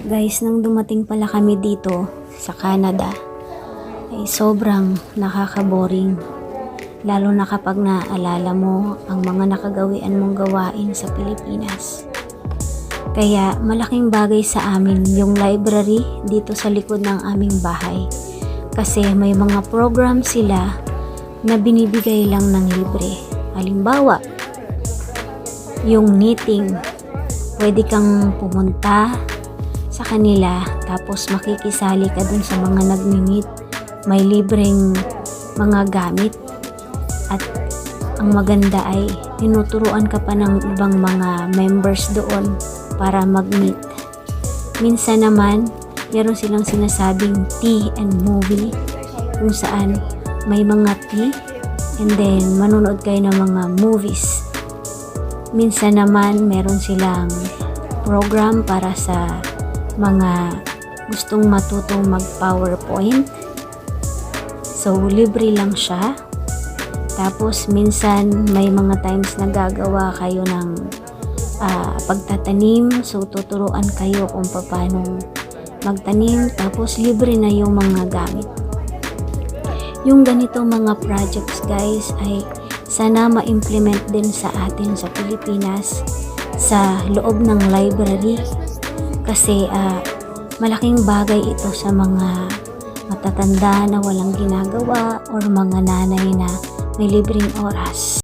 Guys, nang dumating pala kami dito sa Canada, ay sobrang nakaka-boring. Lalo na kapag naaalala mo ang mga nakagawian mong gawain sa Pilipinas. Kaya malaking bagay sa amin yung library dito sa likod ng aming bahay. Kasi may mga program sila na binibigay lang ng libre. Halimbawa, yung knitting. Pwede kang pumunta sa kanila tapos makikisali ka dun sa mga nagmi-knit. May libreng mga gamit at ang maganda ay tinuturuan ka pa ng ibang mga members doon para mag-knit. Minsan naman meron silang sinasabing tea and movie kung saan may mga tea and then manonood kayo ng mga movies. Minsan naman meron silang program para sa mga gustong matutong mag-PowerPoint. So, libre lang siya. Tapos, minsan may mga times na gagawa kayo ng pagtatanim. So, tuturuan kayo kung paano magtanim. Tapos, libre na yung mga gamit. Yung ganito mga projects guys ay sana ma-implement din sa atin sa Pilipinas sa loob ng library. Kasi malaking bagay ito sa mga matatanda na walang ginagawa or mga nanay na may libreng oras.